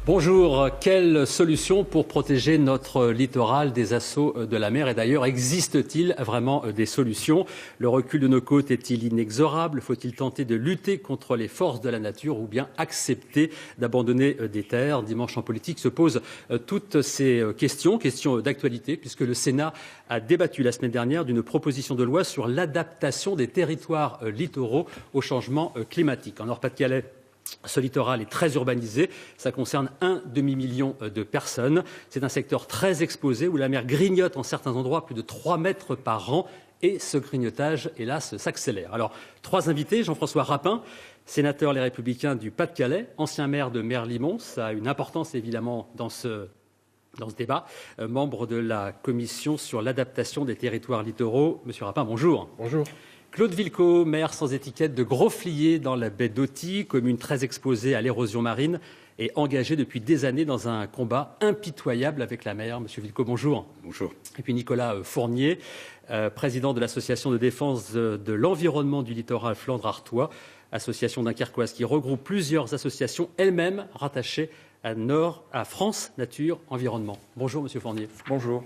Bonjour, quelle solution pour protéger notre littoral des assauts de la mer? Et d'ailleurs, existe-t-il vraiment des solutions? Le recul de nos côtes est-il inexorable? Faut-il tenter de lutter contre les forces de la nature ou bien accepter d'abandonner des terres? Dimanche en politique se posent toutes ces questions d'actualité, puisque le Sénat a débattu la semaine dernière d'une proposition de loi sur l'adaptation des territoires littoraux au changement climatique. En Nord-Pas-de-Calais, ce littoral est très urbanisé, ça concerne 1,5 million de personnes. C'est un secteur très exposé où la mer grignote en certains endroits plus de 3 mètres par an et ce grignotage, hélas, s'accélère. Alors, 3 invités, Jean-François Rapin, sénateur Les Républicains du Pas-de-Calais, ancien maire de Merlimont, ça a une importance évidemment dans ce débat, membre de la commission sur l'adaptation des territoires littoraux. Monsieur Rapin, bonjour. Bonjour. Claude Villecot, maire sans étiquette de Grosflier dans la baie d'Authie, commune très exposée à l'érosion marine et engagé depuis des années dans un combat impitoyable avec la mer. Monsieur Villecot, bonjour. Bonjour. Et puis Nicolas Fournier, président de l'association de défense de l'environnement du littoral Flandre-Artois, association dunkerquoise qui regroupe plusieurs associations elles-mêmes rattachées à France Nature Environnement. Bonjour Monsieur Fournier. Bonjour.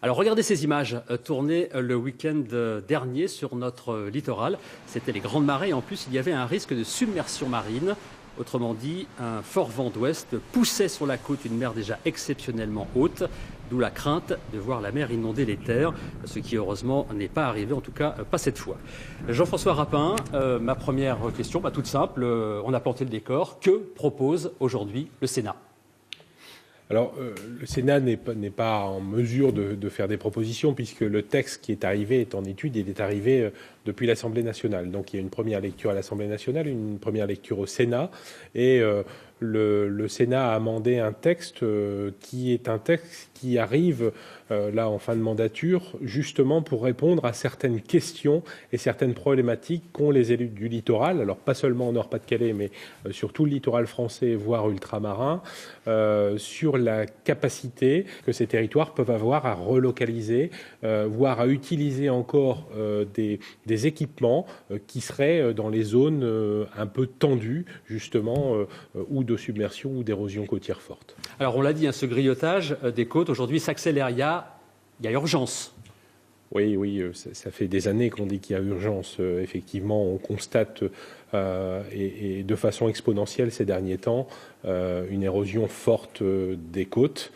Alors regardez ces images tournées le week-end dernier sur notre littoral. C'était les grandes marées et en plus il y avait un risque de submersion marine. Autrement dit, un fort vent d'ouest poussait sur la côte une mer déjà exceptionnellement haute, d'où la crainte de voir la mer inonder les terres, ce qui heureusement n'est pas arrivé, en tout cas pas cette fois. Jean-François Rapin, ma première question, toute simple, on a planté le décor. Que propose aujourd'hui le Sénat ? Alors, le Sénat n'est pas en mesure de faire des propositions puisque le texte qui est arrivé est en étude. Il est arrivé depuis l'Assemblée nationale. Donc, il y a une première lecture à l'Assemblée nationale, une première lecture au Sénat. Et le Sénat a amendé un texte qui est un texte qui arrive là en fin de mandature, justement pour répondre à certaines questions et certaines problématiques qu'ont les élus du littoral, alors pas seulement au Nord-Pas-de-Calais, mais sur tout le littoral français, voire ultramarin, sur la capacité que ces territoires peuvent avoir à relocaliser, voire à utiliser encore des équipements qui seraient dans les zones un peu tendues, justement, ou de submersion ou d'érosion côtière forte. Alors on l'a dit, ce grignotage des côtes aujourd'hui s'accélère. Il y a urgence. Oui, ça fait des années qu'on dit qu'il y a urgence. Effectivement, on constate, et de façon exponentielle ces derniers temps, une érosion forte des côtes,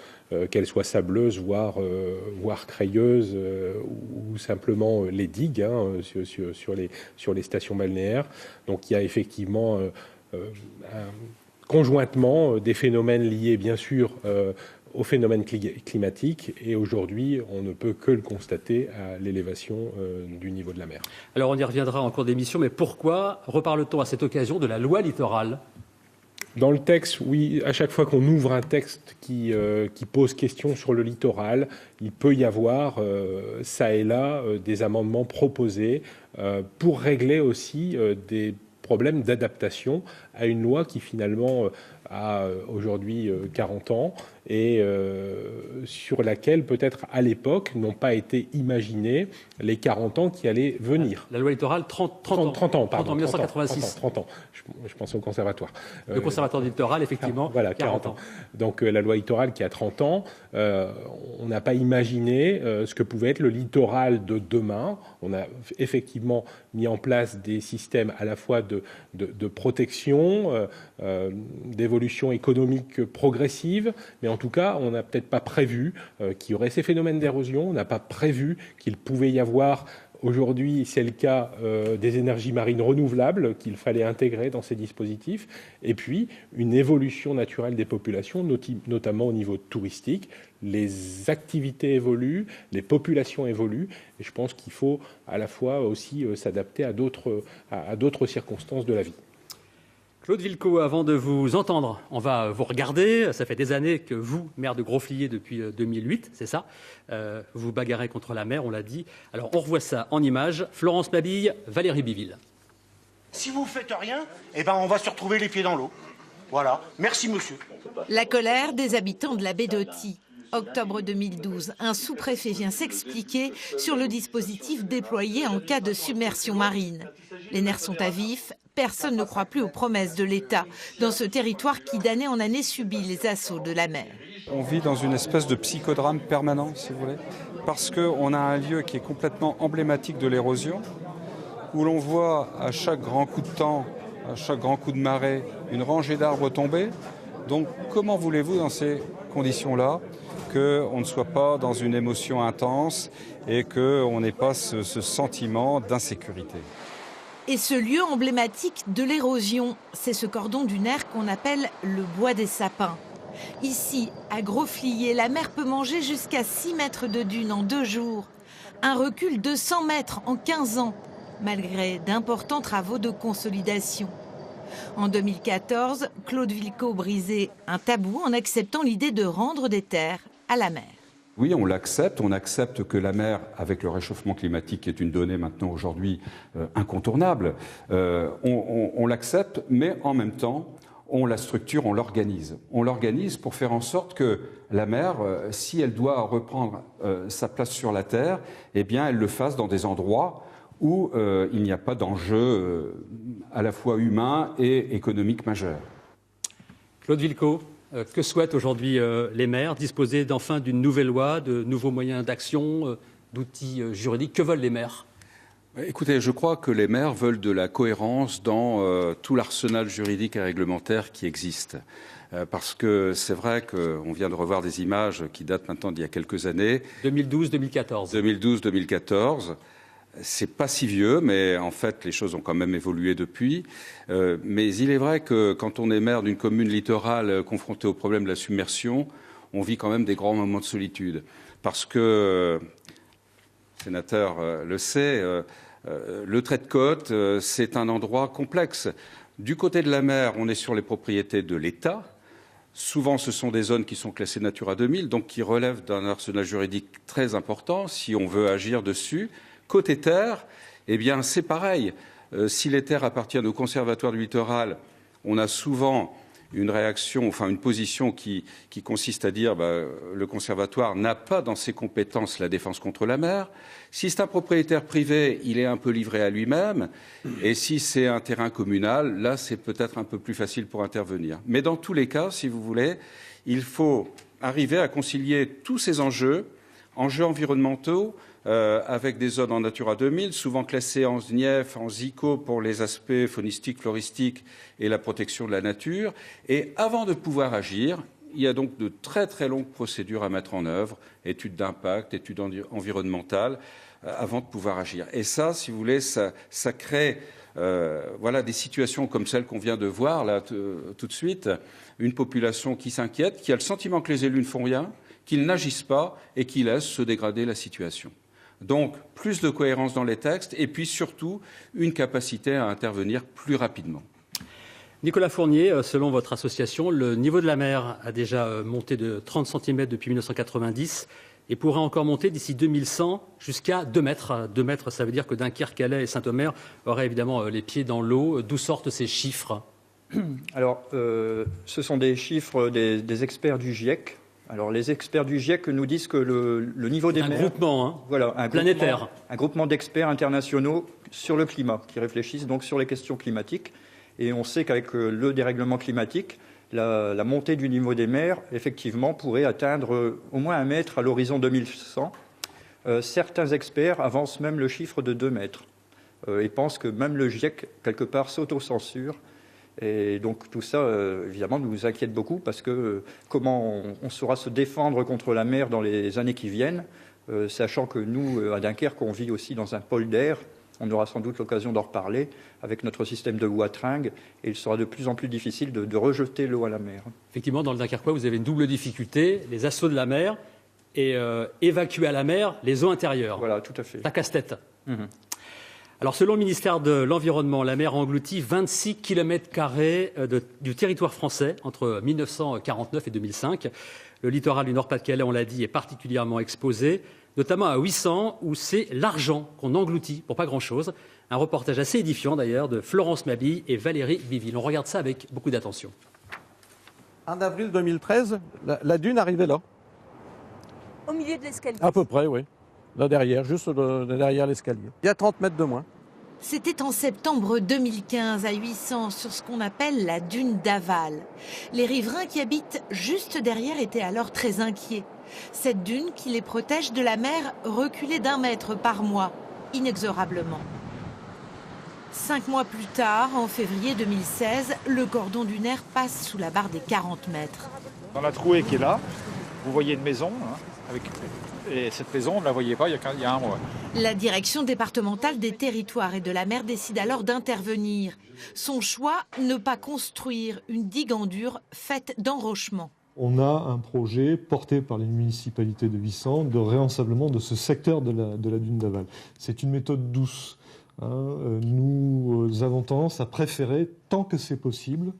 qu'elles soient sableuses, voire crayeuses, ou simplement les digues sur les stations balnéaires. Donc il y a effectivement conjointement des phénomènes liés, bien sûr, au phénomène climatique, et aujourd'hui, on ne peut que le constater à l'élévation du niveau de la mer. Alors, on y reviendra en cours d'émission, mais pourquoi reparle-t-on à cette occasion de la loi littorale ? Dans le texte, oui, à chaque fois qu'on ouvre un texte qui pose question sur le littoral, il peut y avoir, ça et là, des amendements proposés pour régler aussi des problèmes d'adaptation à une loi qui finalement a aujourd'hui 40 ans et sur laquelle peut-être à l'époque n'ont pas été imaginés les 40 ans qui allaient venir. La loi littorale, 30 ans, 1986. 30 ans, je pense au conservatoire. Le conservatoire du littoral, effectivement, voilà, 40 ans. Donc la loi littorale qui a 30 ans, on n'a pas imaginé ce que pouvait être le littoral de demain. On a effectivement mis en place des systèmes à la fois de protection, d'évolution économique progressive, mais en tout cas, on n'a peut-être pas prévu qu'il y aurait ces phénomènes d'érosion, on n'a pas prévu qu'il pouvait y avoir, aujourd'hui c'est le cas, des énergies marines renouvelables qu'il fallait intégrer dans ces dispositifs, et puis une évolution naturelle des populations, notamment au niveau touristique. Les activités évoluent, les populations évoluent, et je pense qu'il faut à la fois aussi s'adapter à d'autres circonstances de la vie. Claude Villecot, avant de vous entendre, on va vous regarder. Ça fait des années que vous, maire de Grosflier depuis 2008, c'est ça, vous bagarrez contre la mer, on l'a dit. Alors on revoit ça en images. Florence Mabille, Valérie Biville. Si vous faites rien, on va se retrouver les pieds dans l'eau. Voilà. Merci, monsieur. La colère des habitants de la baie d'Authie. Octobre 2012, un sous-préfet vient s'expliquer sur le dispositif déployé en cas de submersion marine. Les nerfs sont à vif. personne ne croit plus aux promesses de l'État dans ce territoire qui d'année en année subit les assauts de la mer. On vit dans une espèce de psychodrame permanent, si vous voulez, parce qu'on a un lieu qui est complètement emblématique de l'érosion, où l'on voit à chaque grand coup de temps, à chaque grand coup de marée, une rangée d'arbres tomber. Donc comment voulez-vous, dans ces conditions-là, qu'on ne soit pas dans une émotion intense et qu'on n'ait pas ce sentiment d'insécurité? Et ce lieu emblématique de l'érosion, c'est ce cordon dunaire qu'on appelle le bois des sapins. Ici, à Grosflier, la mer peut manger jusqu'à 6 mètres de dune en 2 jours. Un recul de 100 mètres en 15 ans, malgré d'importants travaux de consolidation. En 2014, Claude Villecot brisait un tabou en acceptant l'idée de rendre des terres à la mer. Oui, on l'accepte. On accepte que la mer, avec le réchauffement climatique, qui est une donnée maintenant aujourd'hui incontournable, on l'accepte, mais en même temps, on la structure, on l'organise. On l'organise pour faire en sorte que la mer, si elle doit reprendre sa place sur la terre, eh bien, elle le fasse dans des endroits où il n'y a pas d'enjeu à la fois humain et économique majeur. Claude Villecot, que souhaitent aujourd'hui les maires? Disposer d'enfin d'une nouvelle loi, de nouveaux moyens d'action, d'outils juridiques. Que veulent les maires? Écoutez, je crois que les maires veulent de la cohérence dans tout l'arsenal juridique et réglementaire qui existe. Parce que c'est vrai qu'on vient de revoir des images qui datent maintenant d'il y a quelques années. 2012-2014. 2012-2014. C'est pas si vieux, mais en fait, les choses ont quand même évolué depuis. Mais il est vrai que quand on est maire d'une commune littorale confrontée au problème de la submersion, on vit quand même des grands moments de solitude. Parce que, le sénateur le sait, le trait de côte, c'est un endroit complexe. Du côté de la mer, on est sur les propriétés de l'État. Souvent, ce sont des zones qui sont classées Natura 2000, donc qui relèvent d'un arsenal juridique très important si on veut agir dessus. Côté terre, eh bien, c'est pareil. Si les terres appartiennent au Conservatoire du littoral, on a souvent une réaction, enfin une position qui consiste à dire le Conservatoire n'a pas dans ses compétences la défense contre la mer. Si c'est un propriétaire privé, il est un peu livré à lui-même. Et si c'est un terrain communal, là, c'est peut-être un peu plus facile pour intervenir. Mais dans tous les cas, si vous voulez, il faut arriver à concilier tous ces enjeux environnementaux, avec des zones en Natura 2000, souvent classées en SNIEF, en ZICO pour les aspects faunistiques, floristiques et la protection de la nature. Et avant de pouvoir agir, il y a donc de très très longues procédures à mettre en œuvre, études d'impact, études environnementales, avant de pouvoir agir. Et ça, si vous voulez, ça crée des situations comme celles qu'on vient de voir là tout de suite, une population qui s'inquiète, qui a le sentiment que les élus ne font rien, qu'ils n'agissent pas et qui laissent se dégrader la situation. Donc, plus de cohérence dans les textes et puis surtout une capacité à intervenir plus rapidement. Nicolas Fournier, selon votre association, le niveau de la mer a déjà monté de 30 cm depuis 1990 et pourrait encore monter d'ici 2100 jusqu'à 2 mètres. 2 mètres, ça veut dire que Dunkerque, Calais et Saint-Omer auraient évidemment les pieds dans l'eau. D'où sortent ces chiffres? Alors, ce sont des chiffres des experts du GIEC. Alors, les experts du GIEC nous disent que le niveau des mers... Un groupement, voilà, planétaire. Un groupement d'experts internationaux sur le climat, qui réfléchissent donc sur les questions climatiques. Et on sait qu'avec le dérèglement climatique, la montée du niveau des mers, effectivement, pourrait atteindre au moins 1 mètre à l'horizon 2100. Certains experts avancent même le chiffre de 2 mètres et pensent que même le GIEC, quelque part, s'auto-censure. Et donc tout ça, évidemment, nous inquiète beaucoup parce que comment on saura se défendre contre la mer dans les années qui viennent, sachant que nous, à Dunkerque, on vit aussi dans un pôle d'air. On aura sans doute l'occasion d'en reparler avec notre système de wateringue et il sera de plus en plus difficile de rejeter l'eau à la mer. Effectivement, dans le Dunkerquois, vous avez une double difficulté, les assauts de la mer et évacuer à la mer les eaux intérieures. Voilà, tout à fait. La casse-tête. Alors, selon le ministère de l'Environnement, la mer a englouti 26 km² du territoire français entre 1949 et 2005. Le littoral du Nord-Pas-de-Calais, on l'a dit, est particulièrement exposé, notamment à 800, où c'est l'argent qu'on engloutit pour pas grand-chose. Un reportage assez édifiant, d'ailleurs, de Florence Mabille et Valérie Biville. On regarde ça avec beaucoup d'attention. En avril 2013, la dune arrivait là. Au milieu de l'escalier. À peu près, oui. Là derrière, juste derrière l'escalier. Il y a 30 mètres de moins. C'était en septembre 2015 à 800 sur ce qu'on appelle la dune d'Aval. Les riverains qui habitent juste derrière étaient alors très inquiets. Cette dune qui les protège de la mer reculait d'1 mètre par mois, inexorablement. 5 mois plus tard, en février 2016, le cordon dunaire passe sous la barre des 40 mètres. Dans la trouée qui est là, vous voyez une maison, et cette maison, on ne la voyait pas il y a 1 mois. La direction départementale des territoires et de la mer décide alors d'intervenir. Son choix, ne pas construire une digue en dur faite d'enrochement. On a un projet porté par les municipalités de Wissant de réensablement de ce secteur de la dune d'Aval. C'est une méthode douce. Nous avons tendance à préférer, tant que c'est possible,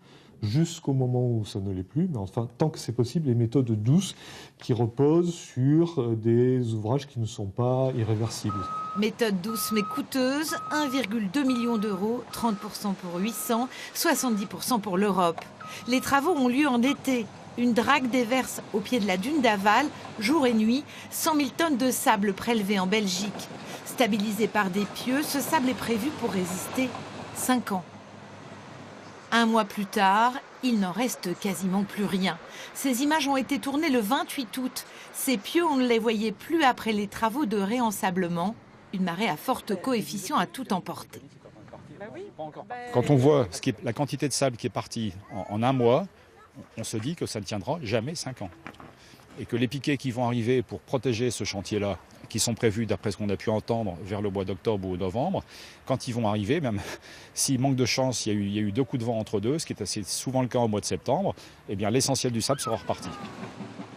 jusqu'au moment où ça ne l'est plus, mais enfin, tant que c'est possible, les méthodes douces qui reposent sur des ouvrages qui ne sont pas irréversibles. Méthode douce mais coûteuse, 1,2 million d'euros, 30% pour 800, 70% pour l'Europe. Les travaux ont lieu en été. Une drague déverse au pied de la dune d'Aval, jour et nuit, 100 000 tonnes de sable prélevées en Belgique. Stabilisé par des pieux, ce sable est prévu pour résister 5 ans. 1 mois plus tard, il n'en reste quasiment plus rien. Ces images ont été tournées le 28 août. Ces pieux, on ne les voyait plus après les travaux de réensablement. Une marée à forte coefficient a tout emporté. Quand on voit la quantité de sable qui est partie en 1 mois, on se dit que ça ne tiendra jamais 5 ans. Et que les piquets qui vont arriver pour protéger ce chantier-là, qui sont prévus, d'après ce qu'on a pu entendre, vers le mois d'octobre ou novembre, quand ils vont arriver, même s'il manque de chance, il y a eu 2 coups de vent entre deux, ce qui est assez souvent le cas au mois de septembre, eh bien l'essentiel du sable sera reparti.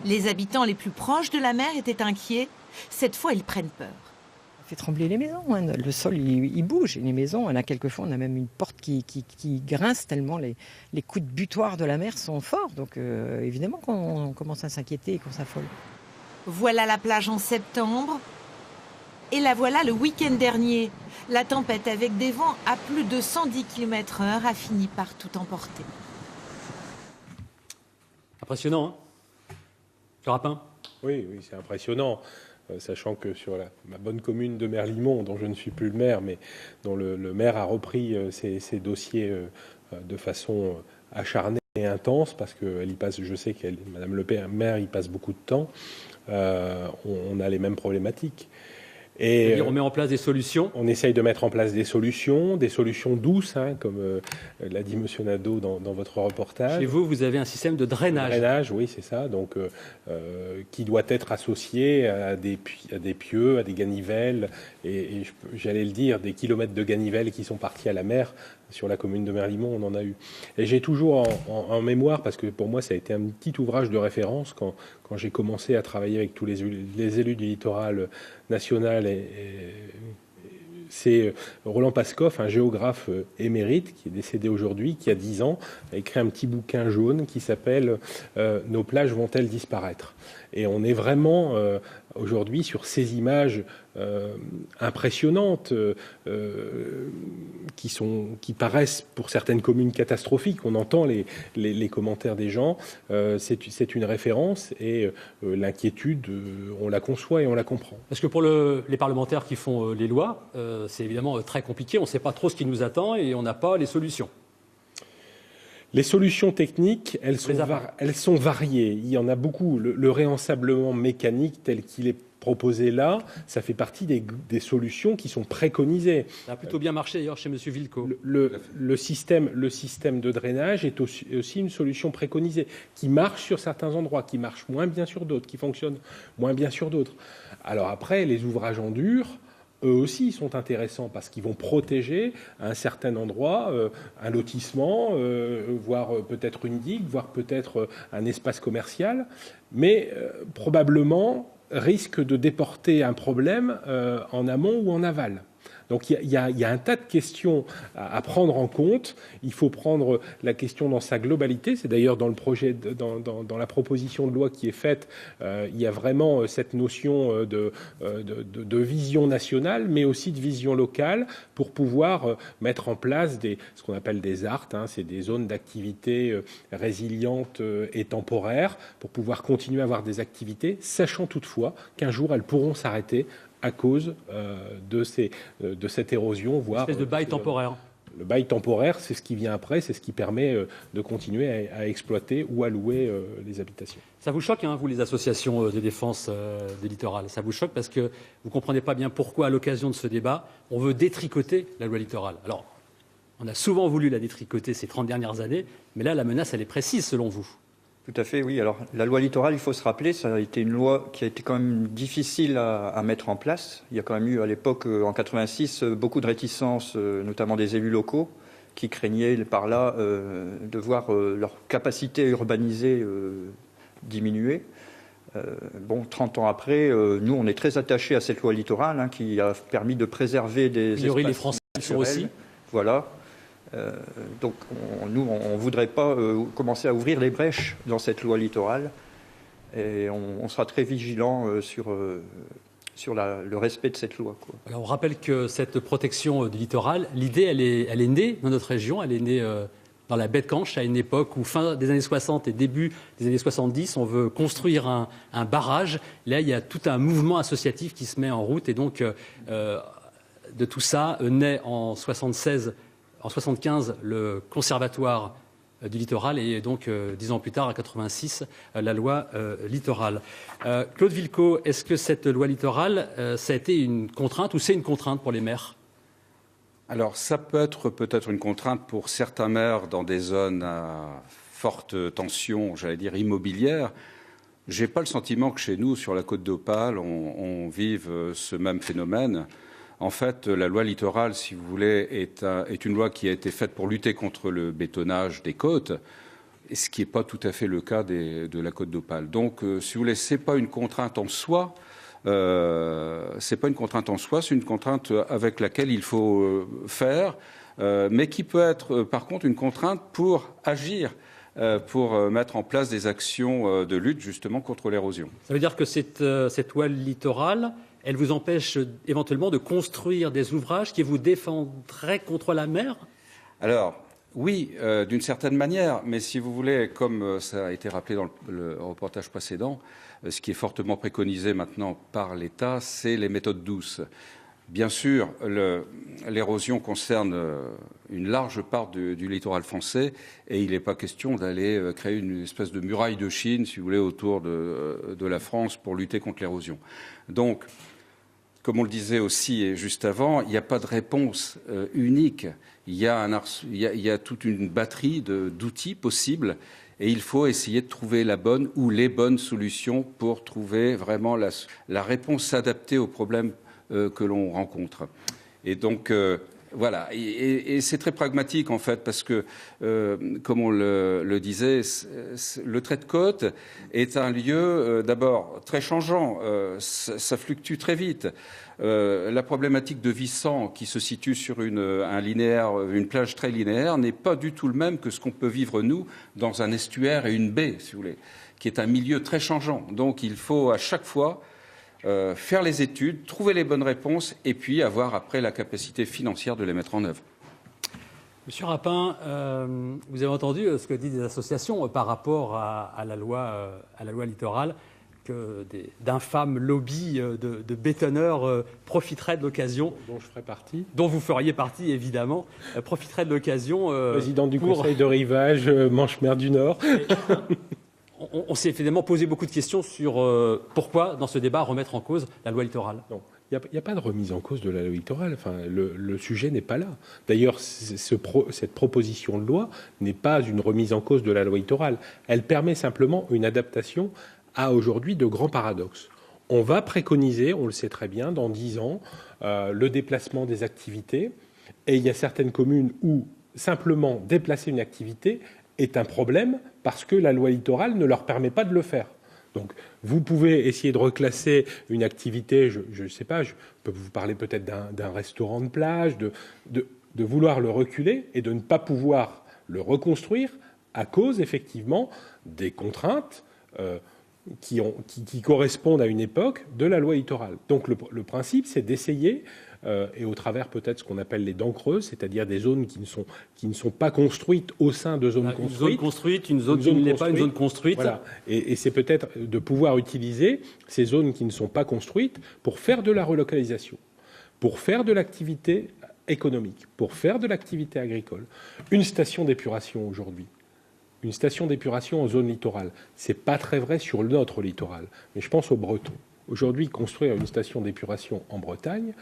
Les habitants les plus proches de la mer étaient inquiets. Cette fois, ils prennent peur. Ça fait trembler les maisons. Le sol, il bouge. Et les maisons, quelquefois, on a même une porte qui grince tellement les coups de butoir de la mer sont forts. Donc, évidemment, qu'on commence à s'inquiéter et qu'on s'affole. Voilà la plage en septembre. Et la voilà le week-end dernier. La tempête avec des vents à plus de 110 km/h a fini par tout emporter. Impressionnant, hein, le Rapin? Oui, c'est impressionnant. Sachant que sur ma bonne commune de Merlimont, dont je ne suis plus le maire, mais dont le maire a repris ces dossiers de façon acharnée et intense, parce qu'elle y passe, je sais que Madame le maire y passe beaucoup de temps, on a les mêmes problématiques. Et on met en place des solutions. On essaye de mettre en place des solutions douces, comme l'a dit Monsieur Nadeau dans votre reportage. Chez vous, vous avez un système de drainage. Drainage, oui, c'est ça. Donc, qui doit être associé à des pieux, à des ganivelles, et j'allais le dire, des kilomètres de ganivelles qui sont partis à la mer. Sur la commune de Merlimont, on en a eu. Et j'ai toujours en mémoire, parce que pour moi, ça a été un petit ouvrage de référence quand j'ai commencé à travailler avec tous les élus du littoral national. C'est Roland Pascoff, un géographe émérite qui est décédé aujourd'hui, qui a 10 ans, a écrit un petit bouquin jaune qui s'appelle « Nos plages vont-elles disparaître ?» Et on est vraiment aujourd'hui sur ces images impressionnantes qui paraissent pour certaines communes catastrophiques. On entend les commentaires des gens. C'est une référence et l'inquiétude, on la conçoit et on la comprend. Parce que pour les parlementaires qui font les lois, c'est évidemment très compliqué. On ne sait pas trop ce qui nous attend et on n'a pas les solutions. Les solutions techniques, elles sont variées. Il y en a beaucoup. Le réensablement mécanique tel qu'il est proposé là, ça fait partie des solutions qui sont préconisées. Ça a plutôt bien marché d'ailleurs chez M. Villeco. Le système de drainage est aussi une solution préconisée, qui marche sur certains endroits, qui marche moins bien sur d'autres, qui fonctionne moins bien sur d'autres. Alors après, les ouvrages en dur, eux aussi sont intéressants parce qu'ils vont protéger à un certain endroit un lotissement, voire peut-être une digue, voire peut-être un espace commercial, mais probablement risquent de déporter un problème en amont ou en aval. Donc il y a un tas de questions à prendre en compte. Il faut prendre la question dans sa globalité. C'est d'ailleurs dans le projet, dans la proposition de loi qui est faite, il y a vraiment cette notion de vision nationale, mais aussi de vision locale pour pouvoir mettre en place ce qu'on appelle des ZART, c'est des zones d'activité résilientes et temporaires, pour pouvoir continuer à avoir des activités, sachant toutefois qu'un jour elles pourront s'arrêter à cause de cette érosion, voire... Une espèce de bail temporaire. Le bail temporaire, c'est ce qui vient après, c'est ce qui permet de continuer à exploiter ou à louer les habitations. Ça vous choque, hein, vous, les associations de défense du littoral? Ça vous choque parce que vous ne comprenez pas bien pourquoi, à l'occasion de ce débat, on veut détricoter la loi littorale. Alors, on a souvent voulu la détricoter ces 30 dernières années, mais là, la menace, elle est précise, selon vous. Tout à fait, oui. Alors, la loi littorale, il faut se rappeler, ça a été une loi qui a été quand même difficile à mettre en place. Il y a quand même eu, à l'époque, en 86, beaucoup de réticences, notamment des élus locaux, qui craignaient par là de voir leur capacité à urbaniser diminuer. 30 ans après, nous, on est très attachés à cette loi littorale, hein, qui a permis de préserver des espaces les Français sont aussi. Voilà. Donc, nous, on ne voudrait pas commencer à ouvrir les brèches dans cette loi littorale. Et on sera très vigilant sur le respect de cette loi, quoi. Alors, on rappelle que cette protection du littoral, l'idée, elle est née dans notre région. Elle est née dans la baie de Canche, à une époque où, fin des années 60 et début des années 70, on veut construire un barrage. Là, il y a tout un mouvement associatif qui se met en route. Et donc, de tout ça, naît en 75, le Conservatoire du littoral et donc 10 ans plus tard, en 86, la loi littorale. Claude Villecot, est-ce que cette loi littorale, ça a été une contrainte ou c'est une contrainte pour les maires? Alors, ça peut être peut-être une contrainte pour certains maires dans des zones à forte tension, j'allais dire immobilière. Je n'ai pas le sentiment que chez nous, sur la côte d'Opale, on vive ce même phénomène. En fait, la loi littorale, si vous voulez, est une loi qui a été faite pour lutter contre le bétonnage des côtes, ce qui n'est pas tout à fait le cas de la côte d'Opale. Donc, si vous voulez, ce n'est pas une contrainte en soi. C'est pas une contrainte en soi, c'est une contrainte avec laquelle il faut faire, mais qui peut être, par contre, une contrainte pour agir, pour mettre en place des actions de lutte justement contre l'érosion. Ça veut dire que cette loi littorale, elle vous empêche éventuellement de construire des ouvrages qui vous défendraient contre la mer? Alors, oui, d'une certaine manière, mais si vous voulez, comme ça a été rappelé dans le reportage précédent, ce qui est fortement préconisé maintenant par l'État, c'est les méthodes douces. Bien sûr, l'érosion concerne une large part du littoral français et il n'est pas question d'aller créer une espèce de muraille de Chine, si vous voulez, autour de la France pour lutter contre l'érosion. Donc, comme on le disait aussi juste avant, il n'y a pas de réponse unique. Il y a toute une batterie d'outils possibles et il faut essayer de trouver la bonne ou les bonnes solutions pour trouver vraiment la réponse adaptée aux problèmes que l'on rencontre. Et donc, voilà. Et c'est très pragmatique, en fait, parce que, comme on le disait, le trait de côte est un lieu, d'abord, très changeant. Ça fluctue très vite. La problématique de Vissant, qui se situe sur une plage très linéaire, n'est pas du tout le même que ce qu'on peut vivre, nous, dans un estuaire et une baie, si vous voulez, qui est un milieu très changeant. Donc, il faut à chaque fois faire les études, trouver les bonnes réponses et puis avoir après la capacité financière de les mettre en œuvre. Monsieur Rapin, vous avez entendu ce que disent les associations par rapport à la loi littorale, que d'infâmes lobbies de bétonneurs profiteraient de l'occasion. Dont je ferai partie. Dont vous feriez partie, évidemment, profiteraient de l'occasion. Président du Conseil de rivage, Manche-Mer du Nord. On s'est finalement posé beaucoup de questions sur pourquoi, dans ce débat, remettre en cause la loi littorale. Non, il n'y a pas de remise en cause de la loi littorale. Enfin, le sujet n'est pas là. D'ailleurs, cette proposition de loi n'est pas une remise en cause de la loi littorale. Elle permet simplement une adaptation à aujourd'hui de grands paradoxes. On va préconiser, on le sait très bien, dans 10 ans, le déplacement des activités. Et il y a certaines communes où simplement déplacer une activité est un problème parce que la loi littorale ne leur permet pas de le faire. Donc, vous pouvez essayer de reclasser une activité, je ne sais pas, je peux vous parler peut-être d'un restaurant de plage, de vouloir le reculer et de ne pas pouvoir le reconstruire à cause, effectivement, des contraintes qui correspondent à une époque de la loi littorale. Donc, le principe, c'est d'essayer et au travers peut-être ce qu'on appelle les dents creuses, c'est-à-dire des zones qui ne sont pas construites au sein de zones construites. Une zone construite, une zone qui n'est pas une zone construite. Voilà. Et c'est peut-être de pouvoir utiliser ces zones qui ne sont pas construites pour faire de la relocalisation, pour faire de l'activité économique, pour faire de l'activité agricole. Une station d'épuration aujourd'hui, une station d'épuration en zone littorale, c'est pas très vrai sur notre littoral, mais je pense aux Bretons. Aujourd'hui, construire une station d'épuration en Bretagne,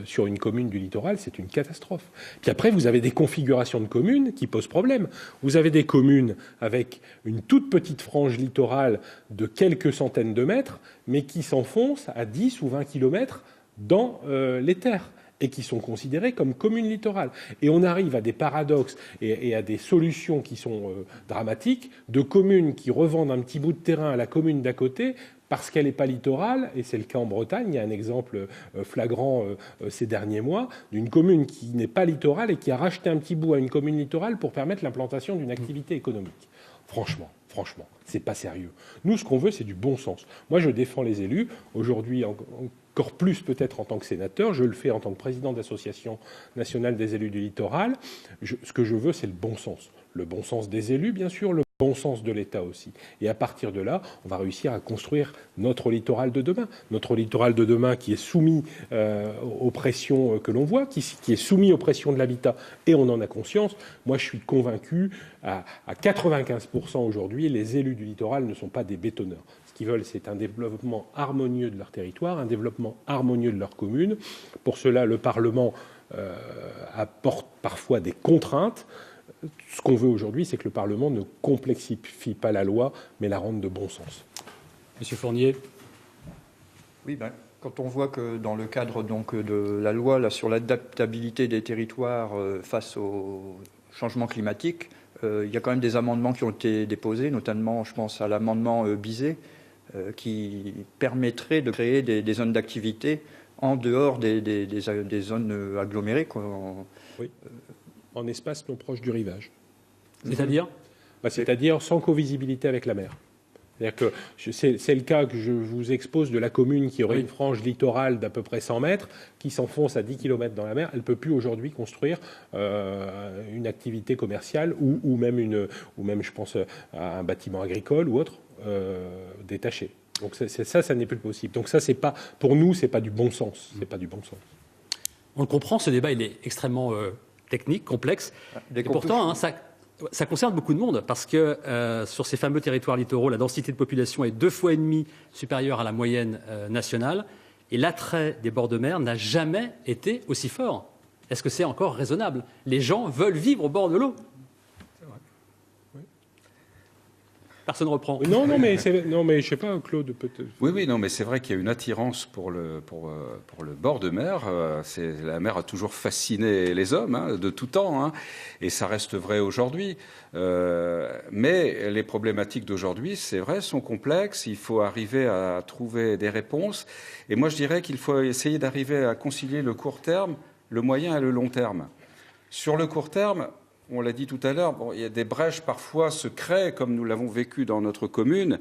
sur une commune du littoral, c'est une catastrophe. Puis après, vous avez des configurations de communes qui posent problème. Vous avez des communes avec une toute petite frange littorale de quelques centaines de mètres, mais qui s'enfoncent à 10 ou 20 kilomètres dans les terres, et qui sont considérées comme communes littorales. Et on arrive à des paradoxes et à des solutions qui sont dramatiques, de communes qui revendent un petit bout de terrain à la commune d'à côté parce qu'elle n'est pas littorale, et c'est le cas en Bretagne. Il y a un exemple flagrant ces derniers mois d'une commune qui n'est pas littorale et qui a racheté un petit bout à une commune littorale pour permettre l'implantation d'une activité économique. Franchement, c'est pas sérieux. Nous, ce qu'on veut, c'est du bon sens. Moi, je défends les élus. Aujourd'hui, encore plus peut-être en tant que sénateur, je le fais en tant que président de l'Association nationale des élus du littoral. Ce que je veux, c'est le bon sens. Le bon sens des élus, bien sûr, le bon sens de l'État aussi. Et à partir de là, on va réussir à construire notre littoral de demain. Notre littoral de demain qui est soumis aux pressions que l'on voit, qui est soumis aux pressions de l'habitat, et on en a conscience. Moi, je suis convaincu à 95% aujourd'hui, les élus du littoral ne sont pas des bétonneurs. Ce qu'ils veulent, c'est un développement harmonieux de leur territoire, un développement harmonieux de leur commune. Pour cela, le Parlement apporte parfois des contraintes. Ce qu'on veut aujourd'hui, c'est que le Parlement ne complexifie pas la loi, mais la rende de bon sens. Monsieur Fournier. Oui, quand on voit que dans le cadre donc, de la loi là, sur l'adaptabilité des territoires face au changement climatique, il y a quand même des amendements qui ont été déposés, notamment, je pense à l'amendement Bizet, qui permettrait de créer des zones d'activité en dehors des zones agglomérées. Oui. En espace non proche du rivage. C'est-à-dire C'est-à-dire sans covisibilité avec la mer. C'est-à-dire que c'est le cas que je vous expose de la commune qui aurait une frange littorale d'à peu près 100 mètres, qui s'enfonce à 10 km dans la mer. Elle ne peut plus aujourd'hui construire une activité commerciale ou même, je pense, à un bâtiment agricole ou autre détaché. Donc ça n'est plus possible. Donc ça, pour nous, c'est pas du bon sens. C'est pas du bon sens. On le comprend, ce débat, il est extrêmement technique, complexe. Et pourtant, ça concerne beaucoup de monde, parce que sur ces fameux territoires littoraux, la densité de population est 2,5 fois supérieure à la moyenne nationale, et l'attrait des bords de mer n'a jamais été aussi fort. Est-ce que c'est encore raisonnable? Les gens veulent vivre au bord de l'eau. C'est vrai. Oui. Personne ne reprend. Non, mais je sais pas, Claude, peut-être. Oui, non, mais c'est vrai qu'il y a une attirance pour le bord de mer. La mer a toujours fasciné les hommes, de tout temps, et ça reste vrai aujourd'hui. Mais les problématiques d'aujourd'hui, c'est vrai, sont complexes. Il faut arriver à trouver des réponses. Et moi, je dirais qu'il faut essayer d'arriver à concilier le court terme, le moyen et le long terme. Sur le court terme, on l'a dit tout à l'heure, il y a des brèches parfois se créent, comme nous l'avons vécu dans notre commune,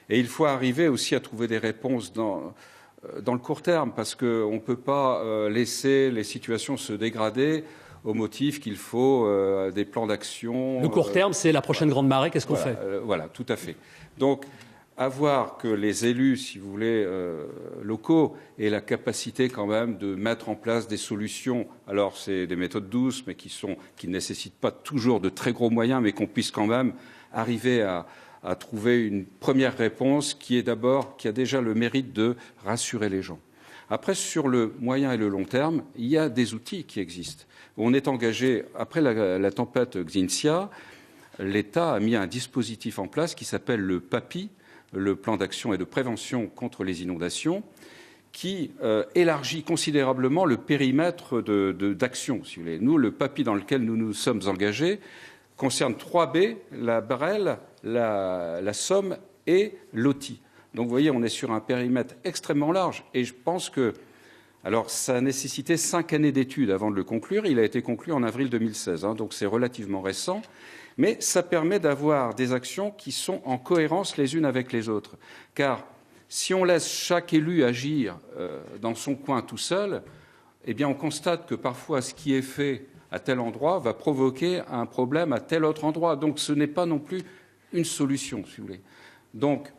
et il faut arriver aussi à trouver des réponses dans le court terme, parce qu'on ne peut pas laisser les situations se dégrader au motif qu'il faut des plans d'action. Le court terme, c'est la prochaine grande marée, qu'est-ce qu'on fait? Voilà, tout à fait. Donc, avoir que les élus, si vous voulez, locaux aient la capacité quand même de mettre en place des solutions. Alors, c'est des méthodes douces, mais qui ne nécessitent pas toujours de très gros moyens, mais qu'on puisse quand même arriver à trouver une première réponse qui a déjà le mérite de rassurer les gens. Après, sur le moyen et le long terme, il y a des outils qui existent. On est engagé, après la tempête Xynthia, l'État a mis un dispositif en place qui s'appelle le PAPI, le plan d'action et de prévention contre les inondations, qui élargit considérablement le périmètre d'action. Si vous voulez. Nous, le PAPI dans lequel nous nous sommes engagés concerne 3B, la Brel, la Somme et l'OTI. Donc vous voyez, on est sur un périmètre extrêmement large. Et je pense que, alors ça a nécessité 5 années d'études avant de le conclure. Il a été conclu en avril 2016, donc c'est relativement récent. Mais ça permet d'avoir des actions qui sont en cohérence les unes avec les autres. Car si on laisse chaque élu agir dans son coin tout seul, eh bien, on constate que parfois, ce qui est fait à tel endroit va provoquer un problème à tel autre endroit. Donc, ce n'est pas non plus une solution, si vous voulez. Donc,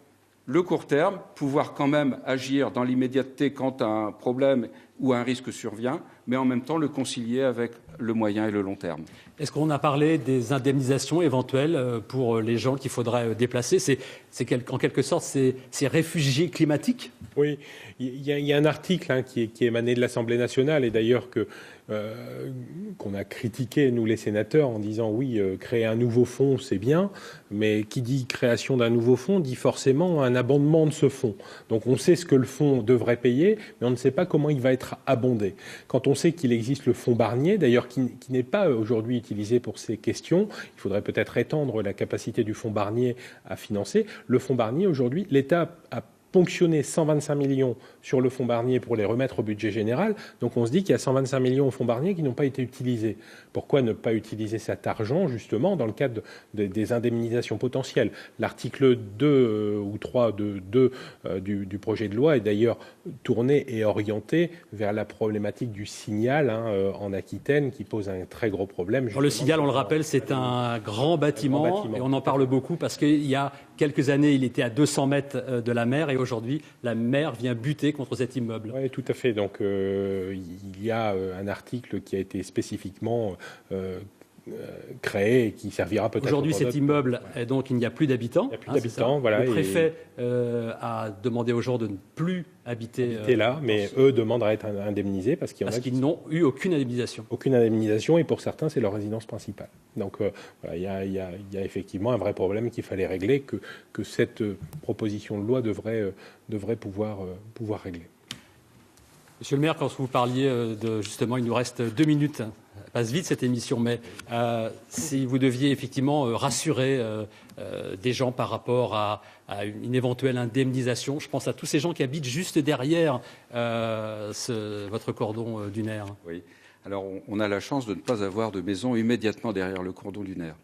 le court terme, pouvoir quand même agir dans l'immédiateté quand un problème ou un risque survient, mais en même temps le concilier avec le moyen et le long terme. Est-ce qu'on a parlé des indemnisations éventuelles pour les gens qu'il faudrait déplacer? En quelque sorte, ces réfugiés climatiques? Oui, il y a un article qui est émané de l'Assemblée nationale et d'ailleurs qu'on a critiqué, nous les sénateurs, en disant oui, créer un nouveau fonds, c'est bien, mais qui dit création d'un nouveau fonds dit forcément un abondement de ce fonds. Donc on sait ce que le fonds devrait payer, mais on ne sait pas comment il va être abondé. Quand on sait qu'il existe le fonds Barnier, d'ailleurs qui n'est pas aujourd'hui utilisé pour ces questions, il faudrait peut-être étendre la capacité du fonds Barnier à financer. Le fonds Barnier, aujourd'hui, l'État a ponctionner 125 millions sur le fonds Barnier pour les remettre au budget général. Donc on se dit qu'il y a 125 millions au fonds Barnier qui n'ont pas été utilisés. Pourquoi ne pas utiliser cet argent justement dans le cadre des indemnisations potentielles? L'article 2 ou 3 du projet de loi est d'ailleurs tourné et orienté vers la problématique du Signal en Aquitaine qui pose un très gros problème. Le Signal, on le rappelle, c'est un grand bâtiment et on en parle beaucoup parce qu'il y a quelques années, il était à 200 mètres de la mer et aujourd'hui, la mer vient buter contre cet immeuble. Oui, tout à fait. Donc, il y a un article qui a été spécifiquement créé et qui servira peut-être. Aujourd'hui, cet immeuble, donc, il n'y a plus d'habitants. Il n'y a plus d'habitants, voilà. Le préfet a demandé aux gens de ne plus habiter là, mais eux demandent à être indemnisés parce qu'ils n'ont eu aucune indemnisation. Aucune indemnisation et pour certains, c'est leur résidence principale. Donc, il y a effectivement un vrai problème qu'il fallait régler, que cette proposition de loi devrait pouvoir régler. Monsieur le maire, quand vous parliez justement, il nous reste 2 minutes, ça passe vite cette émission, mais si vous deviez effectivement rassurer des gens par rapport à une éventuelle indemnisation, je pense à tous ces gens qui habitent juste derrière votre cordon dunaire. Oui, alors on a la chance de ne pas avoir de maison immédiatement derrière le cordon dunaire.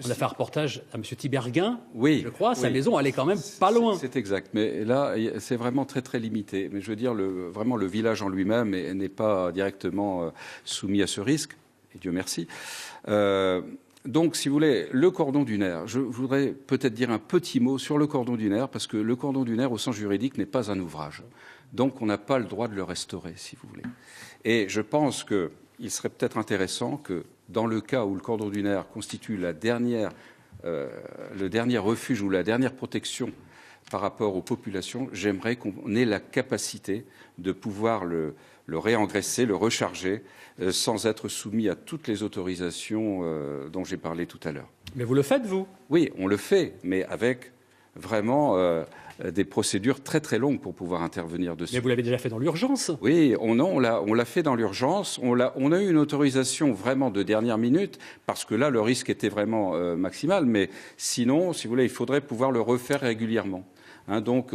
On a fait un reportage à M. Tiberghien, oui, je crois. Sa maison, elle est quand même pas loin. C'est exact. Mais là, c'est vraiment très, très limité. Mais je veux dire, vraiment, le village en lui-même n'est pas directement soumis à ce risque. Et Dieu merci. Donc, si vous voulez, le cordon dunaire, je voudrais peut-être dire un petit mot sur le cordon dunaire, parce que le cordon dunaire, au sens juridique, n'est pas un ouvrage. Donc, on n'a pas le droit de le restaurer, si vous voulez. Et je pense qu'il serait peut-être intéressant que, dans le cas où le cordon dunaire constitue le dernier refuge ou la dernière protection par rapport aux populations, j'aimerais qu'on ait la capacité de pouvoir le réengraisser, le recharger, sans être soumis à toutes les autorisations dont j'ai parlé tout à l'heure. Mais vous le faites, vous? Oui, on le fait, mais avec vraiment des procédures très très longues pour pouvoir intervenir dessus. Mais vous l'avez déjà fait dans l'urgence? Oui, on l'a fait dans l'urgence. On a eu une autorisation vraiment de dernière minute parce que là, le risque était vraiment maximal. Mais sinon, si vous voulez, il faudrait pouvoir le refaire régulièrement. Donc,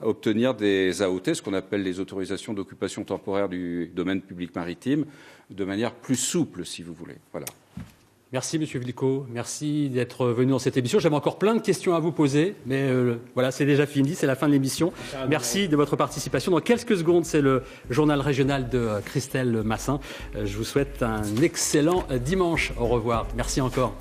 obtenir des AOT, ce qu'on appelle les autorisations d'occupation temporaire du domaine public maritime, de manière plus souple, si vous voulez. Voilà. Merci, Monsieur Villechot. Merci d'être venu dans cette émission. J'avais encore plein de questions à vous poser, mais voilà, c'est déjà fini, c'est la fin de l'émission. Merci de votre participation. Dans quelques secondes, c'est le journal régional de Christelle Massin. Je vous souhaite un excellent dimanche. Au revoir. Merci encore.